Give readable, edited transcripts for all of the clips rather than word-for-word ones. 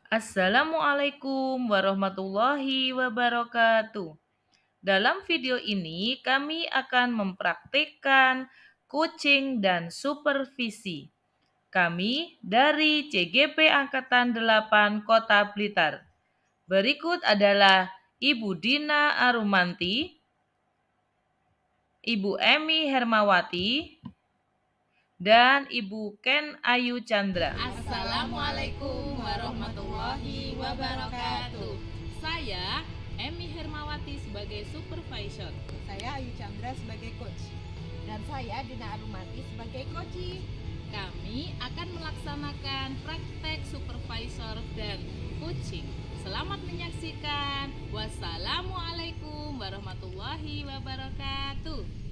Assalamualaikum warahmatullahi wabarakatuh. Dalam video ini, kami akan mempraktikkan coaching dan supervisi. Kami dari CGP Angkatan 8 Kota Blitar. Berikut adalah Ibu Dina Arumanti, Ibu Emi Hermawati, dan Ibu Ken Ayu Chandra. Assalamualaikum warahmatullahi wabarakatuh. Saya Emi Hermawati sebagai supervisor. Saya Ayu Chandra sebagai coach. Dan saya Dina Arumati sebagai coach. Kami akan melaksanakan praktek supervisor dan coaching. Selamat menyaksikan. Wassalamualaikum warahmatullahi wabarakatuh.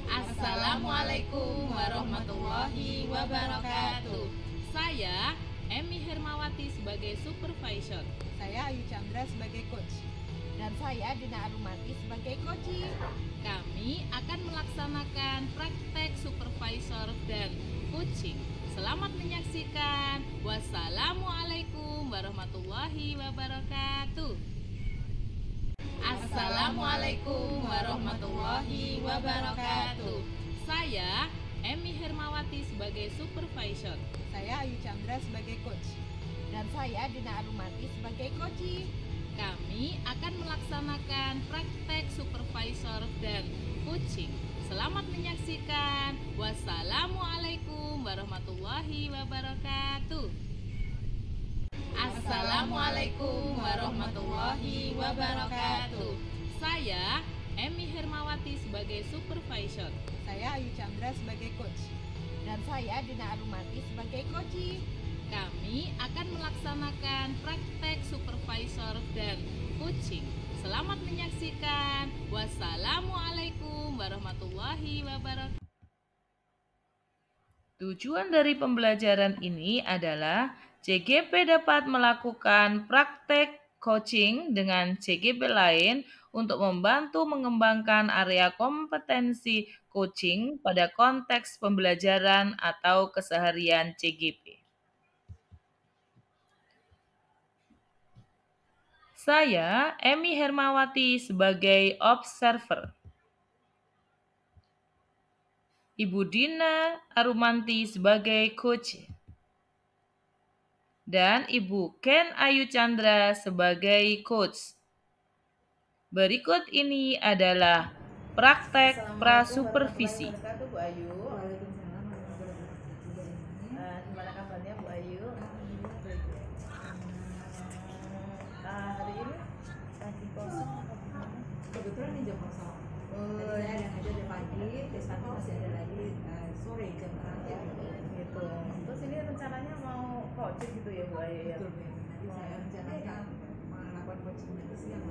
Assalamualaikum warahmatullahi wabarakatuh. Saya Emi Hermawati sebagai supervisor. Saya Ayu Chandra sebagai coach. Dan saya Dina Arumati sebagai coach. Kami akan melaksanakan praktek supervisor dan coaching. Selamat menyaksikan. Wassalamualaikum warahmatullahi wabarakatuh. Assalamualaikum warahmatullahi wabarakatuh. Saya Emi Hermawati sebagai supervisor. Saya Ayu Chandra sebagai coach. Dan saya Dina Arumati sebagai coach. Kami akan melaksanakan praktek supervisor dan coaching. Selamat menyaksikan. Wassalamualaikum warahmatullahi wabarakatuh. Assalamualaikum warahmatullahi wabarakatuh. Saya Emi Hermawati sebagai supervisor. Saya Ayu Chandra sebagai coach. Dan saya Dina Arumati sebagai coach. Kami akan melaksanakan praktek supervisor dan coaching. Selamat menyaksikan. Wassalamualaikum warahmatullahi wabarakatuh. Tujuan dari pembelajaran ini adalah CGP dapat melakukan praktek coaching dengan CGP lain untuk membantu mengembangkan area kompetensi coaching pada konteks pembelajaran atau keseharian CGP. Saya Emi Hermawati sebagai observer. Ibu Dina Arumanti sebagai coach. Dan Ibu Ken Ayu Chandra sebagai coach. Berikut ini adalah praktek prasupervisi. Bu Ayu. Waalaikumsalam warahmatullahi wabarakatuh. Gimana kabarnya Bu Ayu? Hari ini lagi kosong atau gimana? Kebetulan ini jam kosong. Tadi Saya ada ngajar dari pagi, terus nanti masih ada lagi sore jam terakhir. Gitu. Terus ini rencananya mau coaching gitu ya Bu Ayu ya? Betul, Bu. Nanti saya rencananya melakukan coaching nanti siang.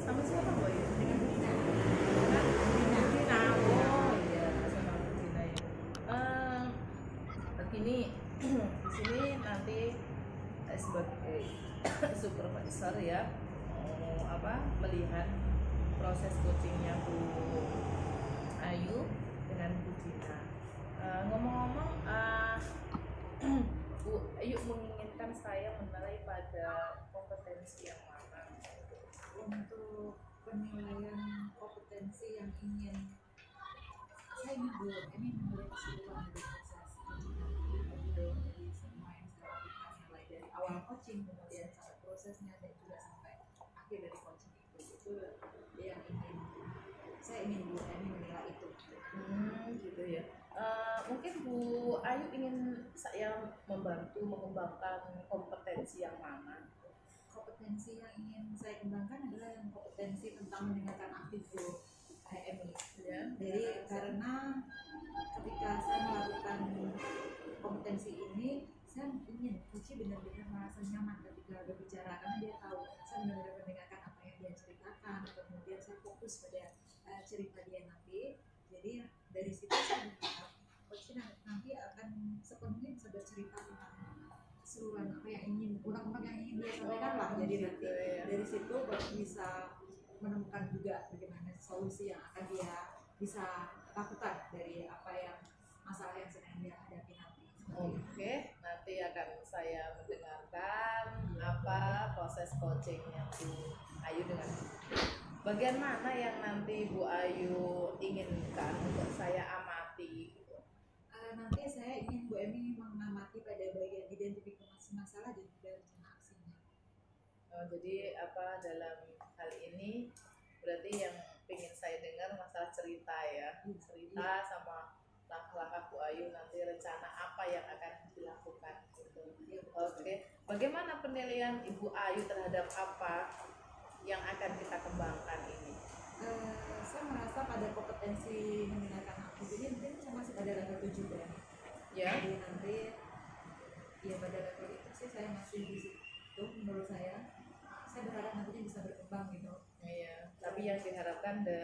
Sama siapa Bu Ayu? Dengan Dina. Dina. Oh iya, sama Bu Dina ya. Begini, di sini nanti sebagai supervisor ya melihat proses coachingnya Bu Ayu dengan Bu Dina. Ngomong-ngomong, Bu Ayu menginginkan saya menilai pada kompetensi yang mana? Untuk penilaian kompetensi yang ingin saya ini menilai keseluruhan dari proses dari semua yang saya lakukan, mulai dari awal coaching kemudian sampai prosesnya dan juga sampai akhir dari coaching itu yang saya ingin Bu Eni menilai itu. Gitu ya. Mungkin Bu Ayu ingin saya membantu mengembangkan kompetensi yang mana? Kompetensi yang ingin saya kembangkan adalah yang kompetensi tentang mendengarkan aktif Bu Emi. Ya. Jadi karena ketika saya melakukan kompetensi ini, saya ingin Uci benar-benar merasa nyaman ketika berbicara karena dia tahu saya benar-benar mendengarkan apa yang dia ceritakan, kemudian saya fokus pada cerita dia nanti. Jadi dari situ saya berharap Uci nanti akan sepenuhnya bisa bercerita tentang keseluruhan apa yang ingin unek-unek yang ingin dia sampaikan lah. Jadi nanti dari situ bisa menemukan juga bagaimana solusi yang akan dia bisa lakukan dari apa yang masalah yang sedang dia hadapi nanti. Oke, nanti akan saya mendengarkan proses coachingnya Bu Ayu dengan bagian mana yang nanti Bu Ayu inginkan untuk saya amati gitu? Nanti saya ingin Bu Emi mengamati pada bagian identifikasi masalah dan juga rencana aksinya. Jadi apa dalam hal ini berarti yang ingin saya dengar masalah cerita ya, cerita sama langkah-langkah Bu Ayu nanti rencana apa yang akan dilakukan gitu. Oke, bagaimana penilaian Ibu Ayu terhadap apa yang akan kita kembangkan ini? Saya merasa pada kompetensi menggunakan aktif ini mungkin saya masih pada level 7 ya. Ya. Jadi nanti ya pada level itu sih saya masih di situ menurut saya berharap nantinya bisa berkembang gitu. Iya, tapi yang diharapkan di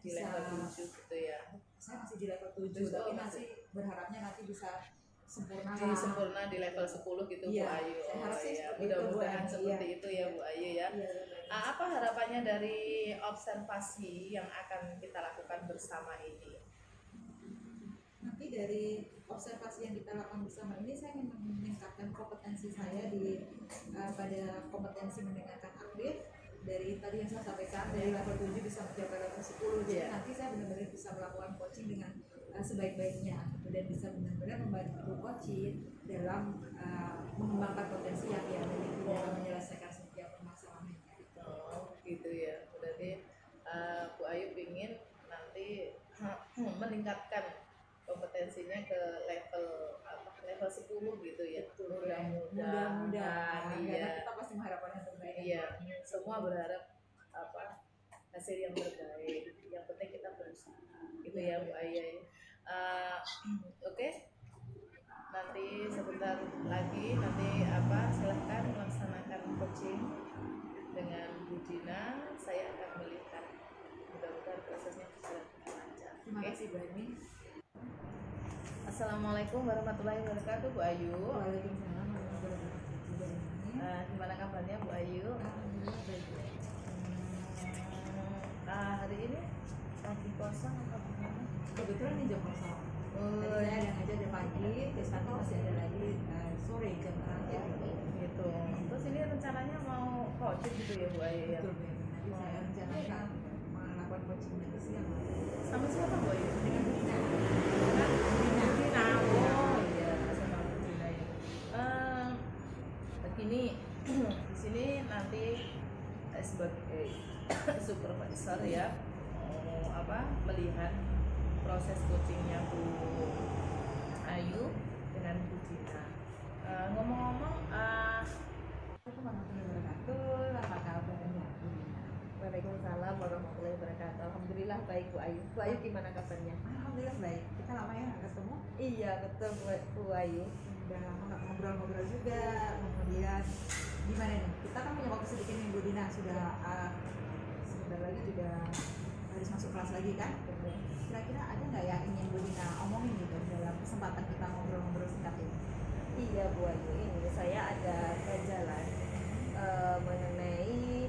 Bisa. level 7 gitu ya. Saya masih di level 7 Terus, tapi oh, masih berharapnya nanti bisa sempurna sempurna di level 10 gitu Iya, Bu Ayu. saya harap sih Iya, seperti itu, Bu mudah-mudahan Ayu. seperti Iya. itu ya Bu Ayu ya. Iya, Apa harapannya dari observasi yang akan kita lakukan bersama ini? nanti dari observasi yang kita lakukan bersama ini saya ingin meningkatkan kompetensi saya di pada kompetensi mendengarkan aktif dari tadi yang saya sampaikan dari level 7 bisa mencapai level 10 jadi Iya. nanti saya benar-benar bisa melakukan coaching dengan sebaik-baiknya gitu, dan bisa benar-benar membantu coaching dalam mengembangkan potensi yang dia miliki dalam menyelesaikan setiap permasalahannya gitu. Oh, gitu ya. Berarti Bu Ayu ingin nanti meningkatkan kompetensinya ke level 10 gitu ya. Mudah-mudahan karena iya. kita pasti mengharapkan yang terbaik. Iya, semua berharap hasil yang terbaik. Yang penting kita berusaha. Gitu ya Bu Ayu. Oke. Nanti sebentar lagi silahkan melaksanakan coaching dengan Bu Dina. Saya akan melihat mudah-mudahan prosesnya berjalan dengan lancar. Terima kasih Bu Emi. Assalamualaikum warahmatullahi wabarakatuh Bu Ayu. Waalaikumsalam warahmatullahi wabarakatuh. Gimana kabarnya Bu Ayu? Alhamdulillah baik. Hari ini lagi kosong apa gimana? Kebetulan ini jam kosong. Tadi saya ada ngajar di pagi, terus nanti masih ada lagi sore jam terakhir. Gitu. Terus ini rencananya mau coaching gitu ya Bu Ayu ya? Betul Bu Emi. Nanti saya rencanakan melakukan coaching nanti siang. Sama siapa Bu Ayu? Dengan Bu Dina. Dina. Oh iya, sama Bu Dina ya. Begini, di sini nanti sebagai supervisor ya melihat proses coachingnya Bu Ayu dengan Bu Dina. Ngomong-ngomong, Assalamualaikum warahmatullahi wabarakatuh. Apa kabarnya Bu Dina? Waalaikumsalam warahmatullahi wabarakatuh. Alhamdulillah baik Bu Ayu. Bu Ayu gimana kabarnya? Alhamdulillah baik. Kita lama ya nggak ketemu. Iya betul Bu Ayu. Udah lama nggak ngobrol-ngobrol juga. Kemudian gimana nih? Kita kan punya waktu sedikit nih Bu Dina, sudah sebentar lagi juga harus masuk kelas lagi kan? Kira-kira ada nggak yang ingin Bu Dina omongin gitu dalam kesempatan kita ngobrol-ngobrol singkat ini? Iya Bu Ayu, ini saya ada ganjalan mengenai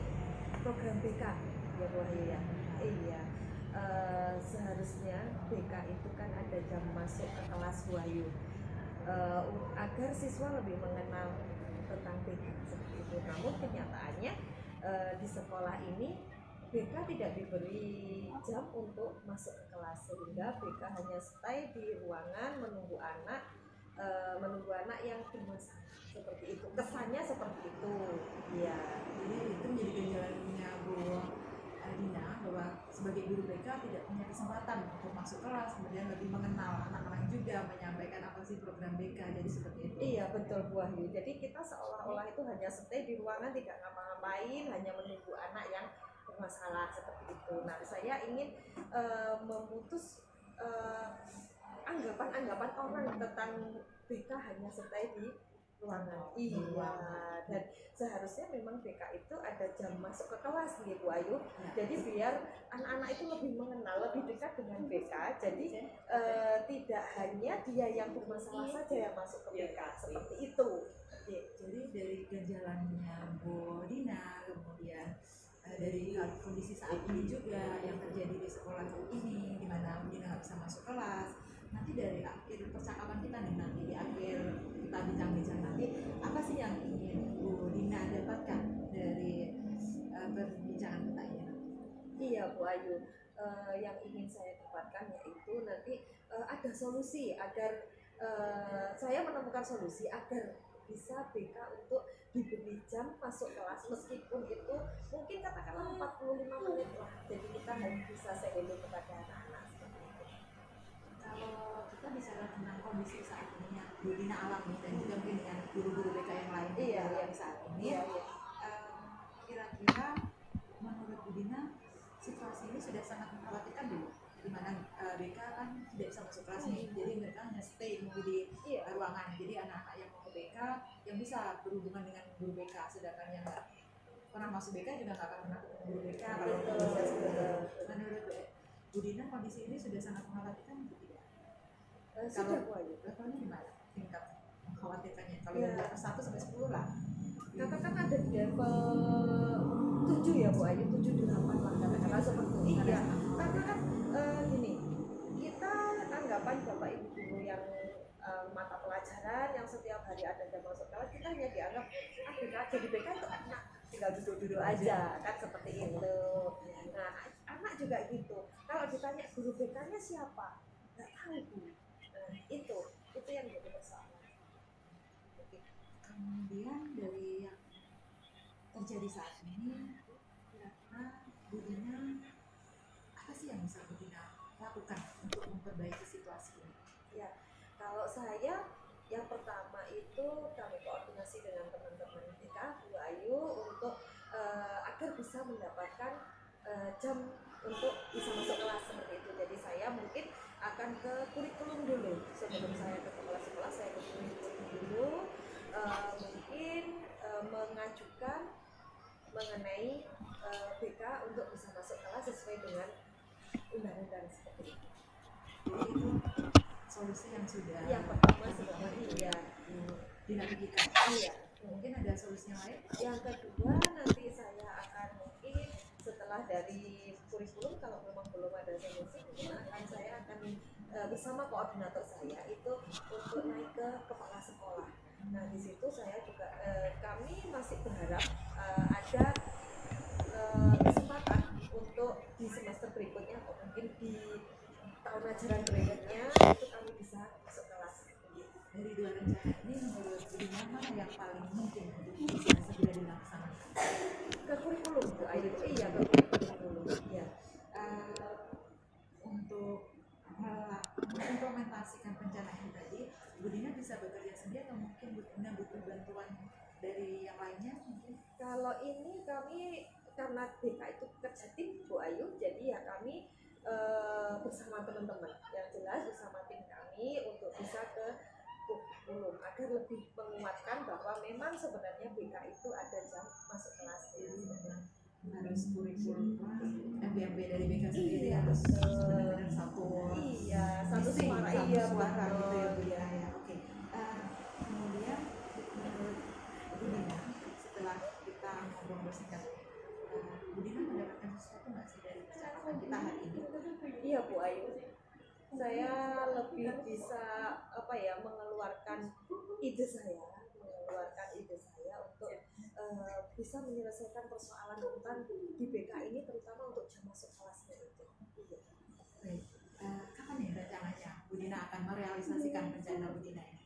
program BK ya Bu Ayu ya. Iya. Seharusnya BK itu kan ada jam masuk ke kelas Bu Ayu. Agar siswa lebih mengenal tentang BK seperti itu. Namun kenyataannya di sekolah ini BK tidak diberi jam untuk masuk ke kelas sehingga BK hanya stay di ruangan menunggu anak yang bermasalah seperti itu. Kesannya seperti itu. Iya. Jadi itu menjadi ganjalannya Bu Dina bahwa sebagai guru BK tidak punya kesempatan untuk masuk kelas, kemudian lebih mengenal anak-anak juga, menyampaikan apa sih program BK, jadi seperti itu. Iya betul Bu Wahyu. Jadi kita seolah-olah itu hanya stay di ruangan tidak ngapa-ngapain, hanya menunggu anak yang bermasalah seperti itu. Nah saya ingin memutus anggapan-anggapan orang tentang BK hanya stay di ruangan. Iya. Dan seharusnya memang BK itu ada jam masuk ke kelas nih Bu Ayu. Jadi biar anak-anak itu lebih mengenal, lebih dekat dengan BK. Jadi tidak hanya dia yang bermasalah saja yang masuk ke BK seperti itu. Jadi dari ganjalannya Bu Dina, kemudian dari kondisi saat ini juga yang terjadi di sekolah ini, di mana Bu Dina nggak bisa masuk kelas. Nanti dari akhir percakapan kita nih, nanti di akhir kita bincang-bincang nanti, apa sih yang ingin Bu Dina Iya Bu Ayu, yang ingin saya dapatkan yaitu nanti ada solusi agar saya menemukan solusi agar bisa BK untuk diberi jam masuk kelas meskipun itu mungkin katakanlah 45 menit lah, jadi kita harus bisa sehelo kepada anak-anak seperti itu. Kalau kita bicara tentang kondisi saat ini yang Bu Dina alami dan juga mungkin dengan guru-guru BK yang lain Iya, yang saat ini, Iya, iya. kira-kira menurut Bu Dina situasi ini sudah sangat mengkhawatirkan dulu, di mana BK kan tidak bisa masuk kelas nih, jadi mereka hanya stay nunggu di Iya. ruangan. Jadi anak-anak yang mau ke BK yang bisa berhubungan dengan guru BK, sedangkan yang nggak pernah masuk BK juga nggak akan pernah ketemu guru BK. Kalau menurut Bu Dina kondisi ini sudah sangat mengkhawatirkan atau tidak? Sudah Bu Ayu. Levelnya gimana tingkat mengkhawatirkannya? Kalau Ya. dari level 1 sampai 10 lah. Katakan ada di level 7 ya Bu Ayu, 7 8 lah katakanlah seperti itu. Iya, karena kan gini, kita anggapan Bapak Ibu guru yang mata pelajaran yang setiap hari ada jam masuk kelas, kita hanya dianggap BK jadi BK itu anak tinggal duduk-duduk aja kan seperti itu. Nah anak juga gitu, kalau ditanya guru BK-nya siapa, nggak tahu Bu. Nah, itu yang jadi persoalan. Oke. Kemudian dari yang terjadi saat ini, kira-kira Bu Dina apa sih yang bisa Bu Dina lakukan untuk memperbaiki situasi ini? Ya, kalau saya yang pertama itu kami koordinasi dengan teman-teman kita Bu Ayu untuk agar bisa mendapatkan jam untuk bisa masuk kelas seperti itu. Jadi saya mungkin akan ke kurikulum dulu sebelum saya ke kelas-kelas, saya ke kurikulum dulu, mungkin mengajukan mengenai BK untuk bisa masuk kelas sesuai dengan undang-undang seperti itu. Jadi itu solusi yang sudah Yang pertama sebenarnya iya. dinamikkan. Iya. Mungkin ada solusi yang lain? Yang kedua nanti saya akan mungkin setelah dari kurikulum kalau memang belum ada solusi mungkin saya akan bersama koordinator saya itu untuk naik ke kepala sekolah. Nah di situ saya juga kami masih berharap ada kesempatan untuk di semester berikutnya atau mungkin di tahun ajaran berikutnya itu kami bisa masuk kelas. Dari dua rencana ini menurut Bu Dina mana yang paling mungkin untuk bisa segera dilaksanakan? Ke kurikulum Bu Ayu. Iya ke kurikulum. Iya. Untuk mengimplementasikan rencana ini tadi, Bu Dina bisa bekerja sendiri atau mungkin Bu Dina butuh bantuan dari yang lainnya? Mungkin Kalau ini kami karena BK itu kerja tim Bu Ayu, jadi ya kami bersama teman-teman yang jelas bersama tim kami untuk bisa ke kurikulum agar lebih menguatkan bahwa memang sebenarnya BK itu ada jam masuk kelas. jadi memang harus kurikulum MBMB dari BK sendiri Iya, harus betul. benar-benar satu Satu misi, suara, satu iya suara betul. gitu ya Bu Dina ya. Oke. Kemudian menurut Bu Dina setelah kita ngobrol bersingkat, Bu Dina mendapatkan sesuatu nggak sih dari percakapan kita hari ini? Iya Bu Ayu, saya lebih bisa mengeluarkan ide saya untuk bisa menyelesaikan persoalan tentang di BK ini terutama untuk jam masuk kelasnya itu. Iya. Baik. Kapan nih rencananya Bu Dina akan merealisasikan rencana Bu Dina ini?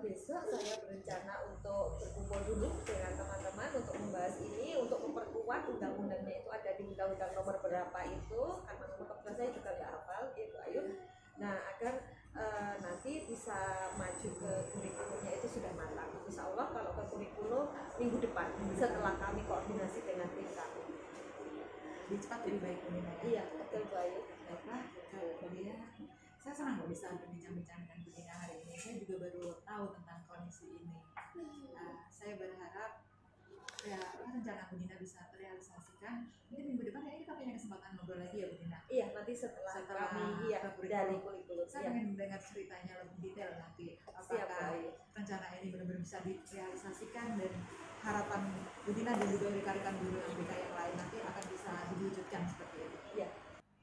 Besok saya berencana untuk berkumpul dulu dengan teman-teman untuk membahas ini, untuk memperkuat undang-undangnya itu ada di undang-undang nomor berapa itu, karena nomor kebetulan saya juga nggak hafal gitu Ayu. Nah agar nanti bisa maju ke kurikulumnya itu sudah matang. Insya Allah kalau ke kurikulum minggu depan setelah kami koordinasi dengan tim kami. Lebih cepat lebih baik Bu Dina ya. Iya betul Bu Ayu. Baiklah, kemudian saya senang loh bisa berbincang-bincang dengan Bu Dina hari ini. Saya juga baru tahu tentang kondisi ini. Saya berharap ya rencana Bu Dina bisa terrealisasikan. Mungkin minggu depan kayaknya kita punya kesempatan ngobrol lagi ya Bu Dina. Iya nanti setelah kami ke kurikulum. dari kurikulum. Saya Iya. ingin mendengar ceritanya lebih detail nanti. Siap Bu Apakah Ayu. rencana ini benar-benar bisa direalisasikan dan harapan Bu Dina dan juga rekan-rekan guru yang BK yang lain nanti akan bisa diwujudkan seperti itu. Iya.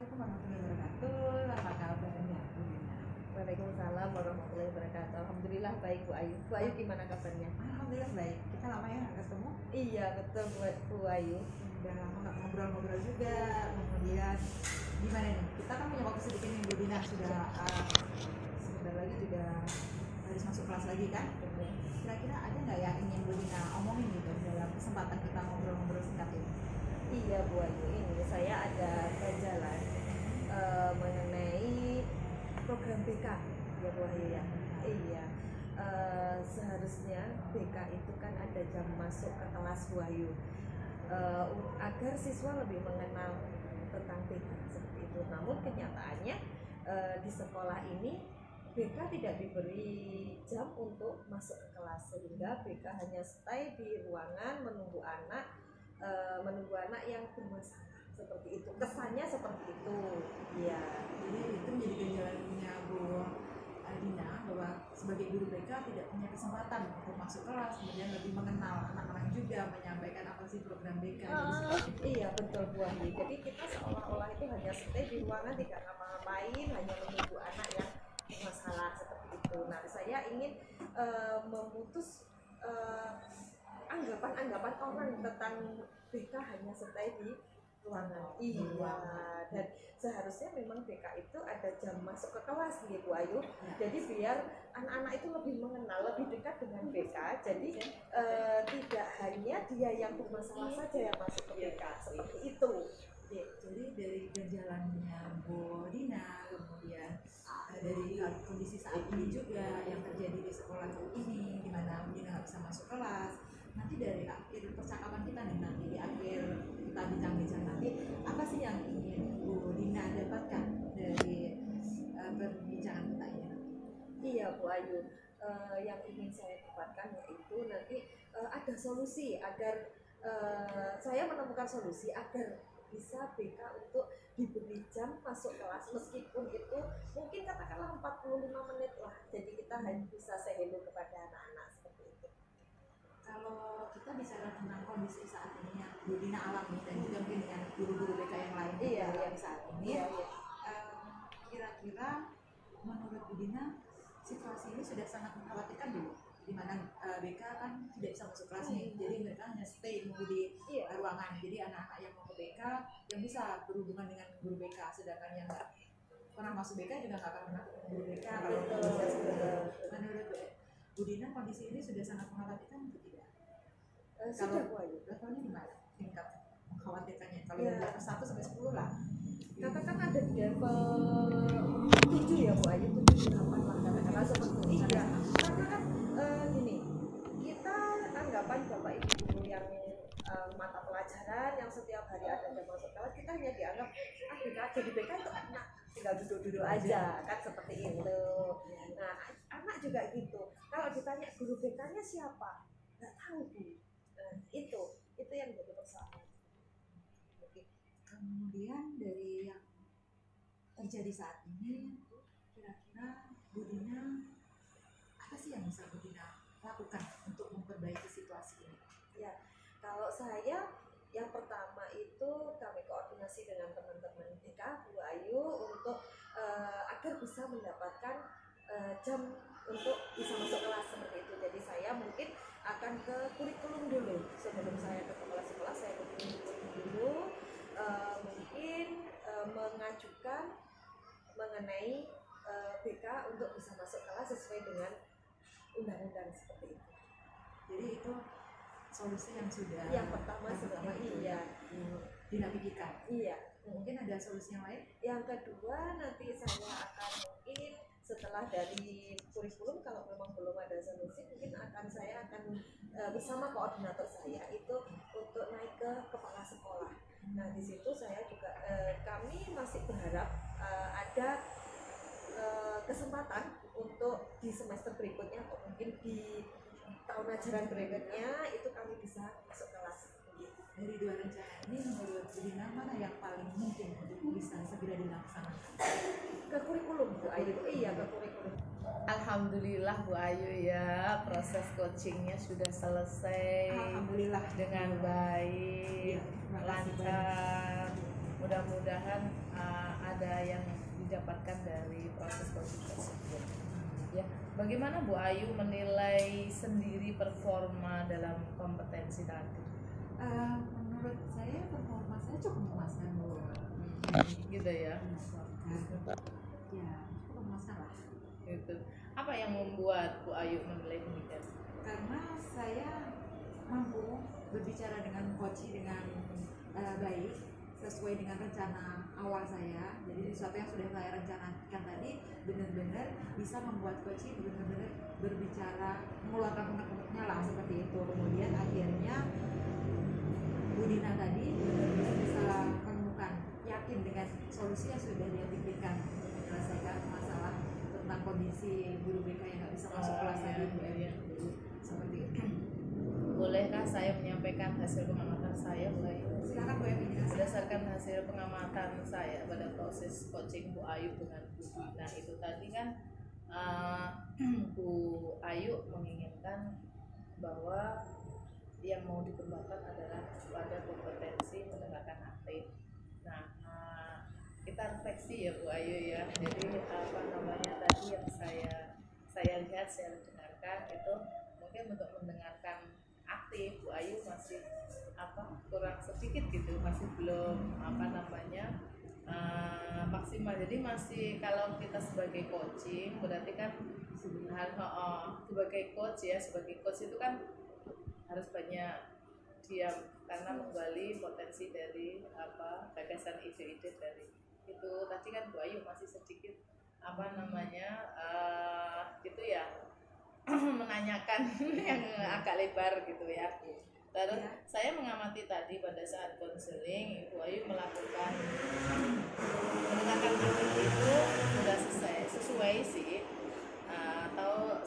Assalamualaikum warahmatullahi wabarakatuh. Apa kabarnya Bu Dina? Waalaikumsalam warahmatullahi wabarakatuh. Alhamdulillah baik Bu Ayu. Bu Ayu gimana kabarnya? Alhamdulillah baik. Kita lama ya nggak ketemu. Iya betul Bu Ayu. udah lama nggak ngobrol-ngobrol juga. Kemudian gimana nih? Kita kan punya waktu sedikit nih Bu Dina, sudah sebentar lagi juga harus masuk kelas lagi kan? Kira-kira ada nggak yang ingin Bu Dina omongin gitu dalam kesempatan kita ngobrol-ngobrol singkat ini? Iya Bu Ayu, ini saya ada ganjalan mengenai program BK ya Bu Ayu ya. Iya, seharusnya BK itu kan ada jam masuk ke kelas Bu Ayu, agar siswa lebih mengenal tentang BK seperti itu. Namun kenyataannya di sekolah ini BK tidak diberi jam untuk masuk ke kelas, sehingga BK hanya stay di ruangan menunggu anak yang bermasalah seperti itu. Kesannya seperti itu. Iya. Jadi itu menjadi ganjalannya Bu Dina, bahwa sebagai guru BK tidak punya kesempatan untuk masuk kelas, kemudian lebih mengenal anak-anak juga, menyampaikan apa sih program BK. Iya betul Bu Andi. Jadi kita seolah-olah itu hanya stay di ruangan, tidak ngapa-ngapain, hanya menunggu anak yang bermasalah seperti itu. Nah, saya ingin memutus anggapan-anggapan orang tentang BK hanya stay di ruangan. Iya. Dan seharusnya memang BK itu ada jam masuk ke kelas gitu Bu Ayu. Jadi biar anak-anak itu lebih mengenal, lebih dekat dengan BK. Jadi tidak hanya dia yang bermasalah saja yang masuk ke BK seperti itu. Jadi dari ganjalannya Bu Dina, kemudian dari kondisi saat ini juga yang terjadi di sekolah ini, di mana Bu Dina nggak bisa masuk kelas. Nanti dari akhir percakapan kita nih, nanti di akhir kita bincang-bincang nanti, apa sih yang ingin Bu Dina dapatkan dari perbincangan kita ini? Iya Bu Ayu, yang ingin saya dapatkan yaitu nanti ada solusi agar saya menemukan solusi agar bisa BK untuk diberi jam masuk kelas, meskipun itu mungkin katakanlah 45 menit lah, jadi kita hanya bisa say hello kepada anak-anak seperti itu. Kalau kita bicara tentang kondisi saat ini yang Bu Dina alami dan juga mungkin dengan guru-guru BK yang lain yang saat ini, kira-kira menurut Bu Dina situasi ini sudah sangat mengkhawatirkan dulu, di mana BK kan tidak bisa masuk kelas nih, jadi mereka hanya stay nunggu di ruangan. Jadi anak-anak yang mau ke BK yang bisa berhubungan dengan guru BK, sedangkan yang nggak pernah masuk BK juga nggak akan pernah ketemu guru BK. Kalau menurut Bu Dina kondisi ini sudah sangat mengkhawatirkan atau tidak? Sudah Bu Ayu. Levelnya di mana tingkat mengkhawatirkannya? Kalau dari level 1 sampai 10 lah. Katakan ada di level 7 ya Bu Ayu, 7 8 lah katakanlah seperti itu. Iya. Karena kan gini, kita anggapan Bapak Ibu guru yang mata pelajaran yang setiap hari ada jam masuk kelas, kita hanya dianggap BK, jadi BK itu anak tinggal duduk-duduk aja kan seperti itu. Nah, anak juga gitu. Kalau ditanya guru BK-nya siapa? Nggak tahu Bu. Nah, itu yang jadi persoalan. Kemudian dari yang terjadi saat ini, kira-kira Bu Dina apa sih yang bisa Bu Dina lakukan untuk memperbaiki situasi ini? Ya, kalau saya yang pertama itu kami koordinasi dengan teman-teman BK Bu Ayu untuk agar bisa mendapatkan jam untuk bisa masuk kelas seperti itu. Jadi saya mungkin akan ke kurikulum dulu sebelum saya ke kelas-kelas, saya ke kurikulum dulu. Mungkin mengajukan mengenai BK untuk bisa masuk kelas sesuai dengan undang-undang seperti itu. Jadi itu solusi yang sudah yang pertama Dina pikirkan. Iya. Mungkin ada solusi yang lain? Yang kedua nanti saya akan mungkin setelah dari kurikulum, kalau memang belum ada solusi, mungkin saya akan bersama koordinator saya itu untuk naik ke kepala sekolah. Nah di situ saya juga kami masih berharap ada kesempatan untuk di semester berikutnya atau mungkin di tahun ajaran berikutnya itu kami bisa masuk kelas. Dari dua rencana ini menurut Bu Dina mana yang paling mungkin untuk bisa segera dilaksanakan? Ke kurikulum Bu Ayu. Iya, ke kurikulum. Alhamdulillah Bu Ayu ya, proses coachingnya sudah selesai. Alhamdulillah dengan baik, lancar. Mudah-mudahan ada yang didapatkan dari proses coaching tersebut. Ya, bagaimana Bu Ayu menilai sendiri performa dalam kompetensi tadi? Menurut menurut saya performa saya cukup memuaskan Bu. Gitu ya. Ya, cukup memuaskan lah. Gitu. Apa yang membuat Bu Ayu menilai demikian? Karena saya mampu berbicara dengan coach dengan baik sesuai dengan rencana awal saya. Jadi sesuatu yang sudah saya rencanakan tadi benar-benar bisa membuat coach benar-benar berbicara, mengeluarkan unek-uneknya lah seperti itu. Kemudian akhirnya Bu Dina tadi benar-benar bisa menemukan, yakin dengan solusi yang sudah dia pikirkan untuk menyelesaikan masalah tentang kondisi guru BK yang nggak bisa masuk kelas tadi Bu Emi. Seperti itu. Bolehkah saya menyampaikan hasil pengamatan saya, Bu Ayu? Silakan Bu Emi. Berdasarkan hasil pengamatan saya pada proses coaching Bu Ayu dengan Bu Dina itu tadi kan Bu Ayu menginginkan bahwa yang mau dikembangkan adalah pada kompetensi mendengarkan aktif. Nah, kita refleksi ya Bu Ayu ya. Jadi apa namanya tadi yang saya lihat, saya dengarkan itu mungkin untuk mendengarkan aktif Bu Ayu masih kurang sedikit gitu, masih belum maksimal. Jadi masih, kalau kita sebagai coaching berarti kan sebagai coach itu kan harus banyak diam karena menggali potensi dari gagasan ide-ide dari itu tadi kan Bu Ayu masih sedikit gitu ya menanyakan yang agak lebar gitu ya. Terus saya mengamati tadi pada saat konseling Ibu Ayu melakukan mendengarkan aktif itu sudah sesuai sih, atau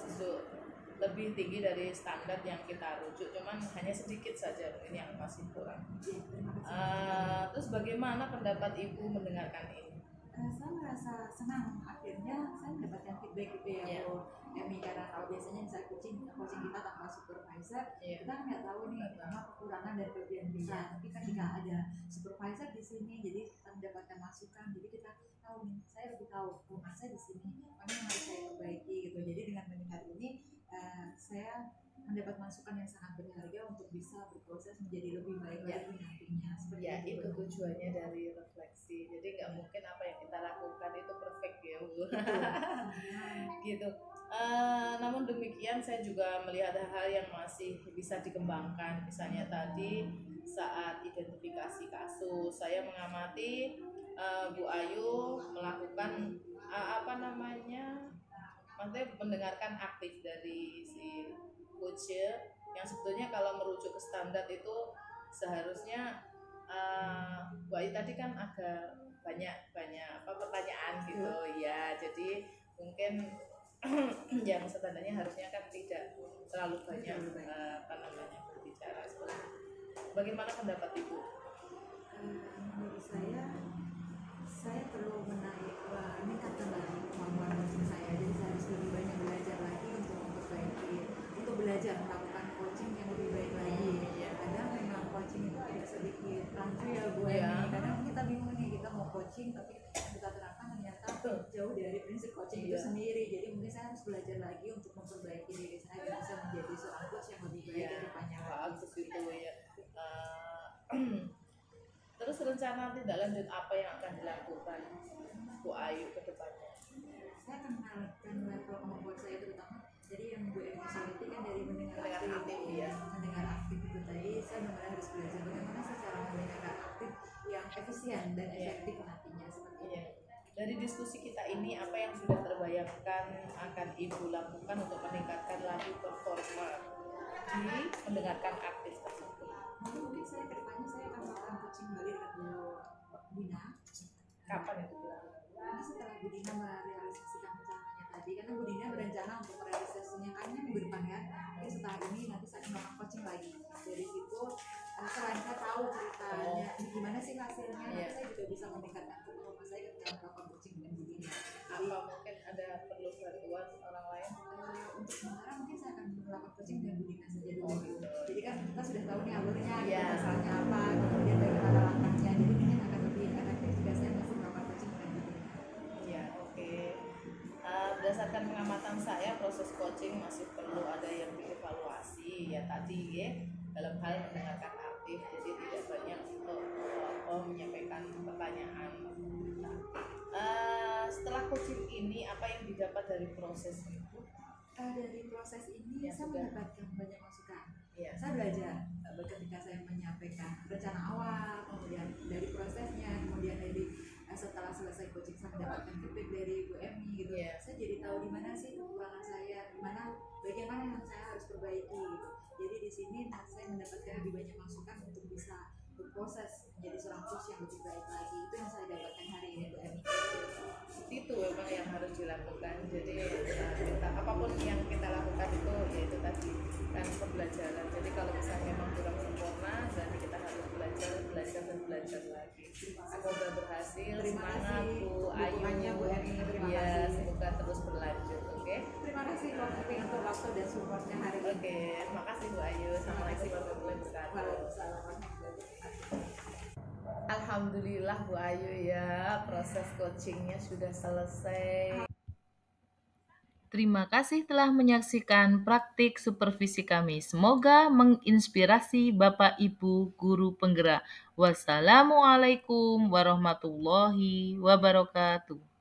lebih tinggi dari standar yang kita rujuk, cuman hanya sedikit saja mungkin yang masih kurang. Terus bagaimana pendapat Ibu mendengarkan ini? Saya merasa senang, akhirnya saya mendapatkan feedback gitu ya Bu Emi, karena kalau biasanya misalnya coaching kita tanpa supervisor, kita kan nggak tahu nih apa kekurangan dan kelebihan kita. Tapi ketika ada supervisor di sini, jadi kita mendapatkan masukan, jadi kita tahu nih, saya lebih tahu kelemahan saya di sini, mana yang harus saya perbaiki gitu. Jadi dengan mendengar ini, saya mendapat masukan yang sangat berharga untuk bisa berproses menjadi lebih baik lagi nantinya. Seperti itu tujuannya dari refleksi. Jadi nggak mungkin apa yang kita lakukan itu perfect ya Bu. Gitu. Namun demikian saya juga melihat hal yang masih bisa dikembangkan. Misalnya tadi saat identifikasi kasus, saya mengamati Bu Ayu melakukan maksudnya mendengarkan aktif dari si coach yang sebetulnya kalau merujuk ke standar itu seharusnya Bu Ayu tadi kan agak banyak pertanyaan gitu ya, jadi mungkin yang standarnya harusnya kan tidak terlalu banyak berbicara seperti itu. Bagaimana pendapat Ibu? Menurut saya perlu meningkatkan lagi kemampuan coaching saya. Jadi saya harus lebih banyak belajar lagi untuk memperbaiki, untuk belajar melakukan coaching yang lebih baik lagi. Kadang memang coaching itu agak sedikit rancu ya Bu Emi. Kadang kita bingung nih, kita mau coaching tapi kita terapkan ternyata jauh dari prinsip coaching itu sendiri. Jadi mungkin saya harus belajar lagi untuk memperbaiki diri saya agar bisa menjadi seorang coach yang lebih baik ke depannya. Terus rencana tindak lanjut apa yang akan dilakukan Bu Ayu ke depannya? Saya akan menaikkan level kemampuan saya, terutama jadi yang Bu Emi soliti kan dari mendengar aktif ya. Mendengar aktif itu tadi saya benar-benar harus belajar bagaimana secara mendengarkan aktif yang efisien dan efektif nantinya seperti itu. Dari diskusi kita ini apa yang sudah terbayangkan akan Ibu lakukan untuk meningkatkan lagi performa di mendengarkan aktif tersebut? Mungkin saya ke depannya saya akan melakukan coaching kembali dengan Bu Dina. Kapan itu dilakukan? Nanti setelah Bu Dina merealisasikan rencananya tadi, karena Bu Dina berencana untuk merealisasinya kan minggu depan kan. Jadi setelah ini nanti saya akan melakukan coaching lagi. Dari situ selain saya tahu ceritanya gimana sih hasilnya, nanti saya juga bisa meningkatkan performa saya ketika melakukan coaching dengan Bu Dina. Apa mungkin ada perlu bantuan orang lain? Untuk sementara mungkin saya akan melakukan coaching dengan Bu Dina saja dulu. Jadi kan kita sudah tahu nih alurnya, masalahnya apa, kemudian bagaimana langkahnya. Jadi mungkin akan lebih efektif jika saya masih melakukan coaching dengan Bu Dina. Berdasarkan pengamatan saya, proses coaching masih perlu ada yang dievaluasi ya tadi ya, dalam hal mendengarkan aktif, jadi tidak banyak untuk menyampaikan pertanyaan. Setelah coaching ini apa yang didapat dari proses itu? Dari proses ini Ya, saya sudah. mendapatkan banyak masukan. Ya. Saya belajar ketika saya menyampaikan rencana awal, kemudian dari prosesnya, kemudian dari setelah selesai coaching saya mendapatkan feedback dari Bu Emi gitu. Iya. Saya jadi tahu di mana sih kekurangan saya, di mana bagian mana yang saya harus perbaiki gitu. Jadi di sini saya mendapatkan lebih banyak masukan untuk bisa berproses menjadi seorang coach yang lebih baik lagi. Itu yang saya dapatkan hari ini Bu Emi. Itu memang yang harus dilakukan. Jadi kita apapun yang kita lakukan itu yaitu tadi kan pembelajaran. Jadi kalau misalnya memang kurang sempurna, berarti kita harus belajar dan belajar lagi. Semoga berhasil. Terima Semangat kasih Bu Ayu. dukungannya, Bu Emi. Terima Ya, kasih. semoga terus berlanjut. Oke. Terima kasih untuk waktu dan supportnya hari ini. Oke, terima kasih Bu Ayu. Assalamualaikum warahmatullahi wabarakatuh. Waalaikumsalam warahmatullahi wabarakatuh. Alhamdulillah Bu Ayu ya, proses coachingnya sudah selesai. Terima kasih telah menyaksikan praktik supervisi kami. Semoga menginspirasi Bapak Ibu guru penggerak. Wassalamualaikum warahmatullahi wabarakatuh.